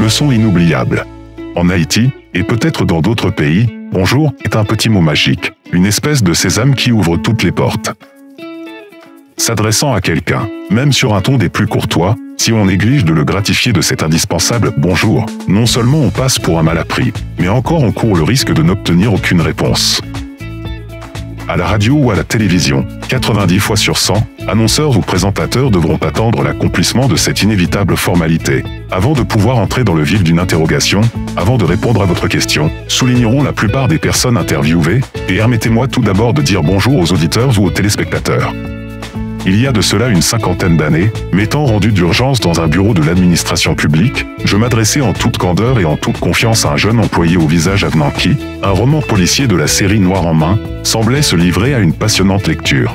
leçon inoubliable. En Haïti, et peut-être dans d'autres pays, bonjour est un petit mot magique, une espèce de sésame qui ouvre toutes les portes. S'adressant à quelqu'un, même sur un ton des plus courtois, si on néglige de le gratifier de cet indispensable « bonjour », non seulement on passe pour un malappris, mais encore on court le risque de n'obtenir aucune réponse. À la radio ou à la télévision, 90 fois sur 100, annonceurs ou présentateurs devront attendre l'accomplissement de cette inévitable formalité, avant de pouvoir entrer dans le vif d'une interrogation, avant de répondre à votre question, souligneront la plupart des personnes interviewées, et permettez-moi tout d'abord de dire bonjour aux auditeurs ou aux téléspectateurs. Il y a de cela une cinquantaine d'années, m'étant rendu d'urgence dans un bureau de l'administration publique, je m'adressais en toute candeur et en toute confiance à un jeune employé au visage avenant qui, un roman policier de la série Noir en main, semblait se livrer à une passionnante lecture.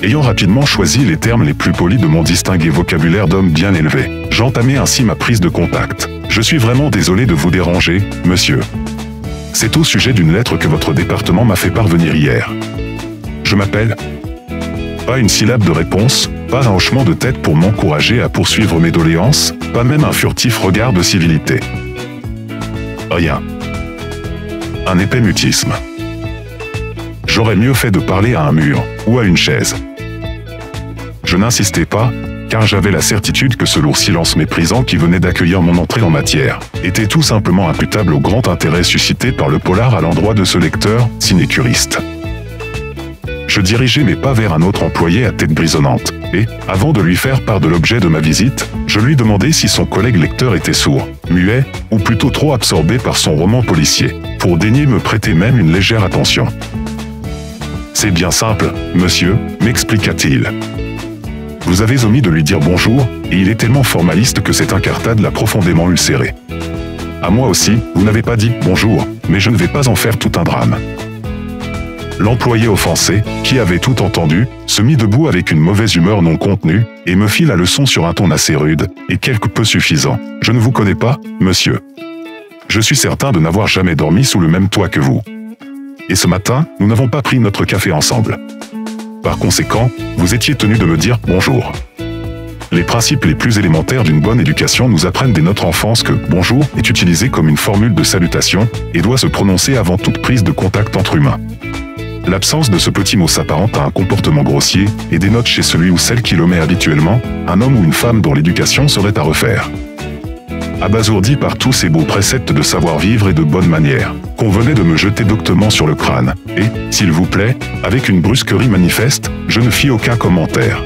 Ayant rapidement choisi les termes les plus polis de mon distingué vocabulaire d'homme bien élevé, j'entamai ainsi ma prise de contact. Je suis vraiment désolé de vous déranger, monsieur. C'est au sujet d'une lettre que votre département m'a fait parvenir hier. Je m'appelle... Pas une syllabe de réponse, pas un hochement de tête pour m'encourager à poursuivre mes doléances, pas même un furtif regard de civilité. Rien. Un épais mutisme. J'aurais mieux fait de parler à un mur, ou à une chaise. Je n'insistais pas, car j'avais la certitude que ce lourd silence méprisant qui venait d'accueillir mon entrée en matière, était tout simplement imputable au grand intérêt suscité par le polar à l'endroit de ce lecteur, sinécuriste. Je dirigeai mes pas vers un autre employé à tête grisonnante, et, avant de lui faire part de l'objet de ma visite, je lui demandai si son collègue lecteur était sourd, muet, ou plutôt trop absorbé par son roman policier, pour daigner me prêter même une légère attention. « C'est bien simple, monsieur, m'expliqua-t-il. Vous avez omis de lui dire bonjour, et il est tellement formaliste que cette incartade l'a profondément ulcéré. À moi aussi, vous n'avez pas dit bonjour, mais je ne vais pas en faire tout un drame. » L'employé offensé, qui avait tout entendu, se mit debout avec une mauvaise humeur non contenue, et me fit la leçon sur un ton assez rude, et quelque peu suffisant. « Je ne vous connais pas, monsieur. Je suis certain de n'avoir jamais dormi sous le même toit que vous. Et ce matin, nous n'avons pas pris notre café ensemble. Par conséquent, vous étiez tenu de me dire bonjour. Les principes les plus élémentaires d'une bonne éducation nous apprennent dès notre enfance que « bonjour » est utilisé comme une formule de salutation, et doit se prononcer avant toute prise de contact entre humains. L'absence de ce petit mot s'apparente à un comportement grossier et dénote chez celui ou celle qui l'omet habituellement, un homme ou une femme dont l'éducation serait à refaire. Abasourdi par tous ces beaux préceptes de savoir-vivre et de bonne manière, qu'on venait de me jeter doctement sur le crâne, et, s'il vous plaît, avec une brusquerie manifeste, je ne fis aucun commentaire.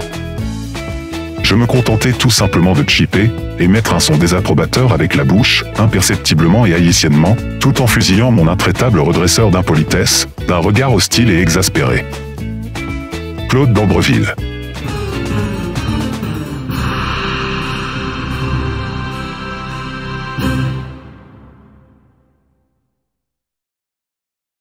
Je me contentais tout simplement de chipper, et mettre un son désapprobateur avec la bouche, imperceptiblement et haïtiennement, tout en fusillant mon intraitable redresseur d'impolitesse, d'un regard hostile et exaspéré. Claude d'Ambreville.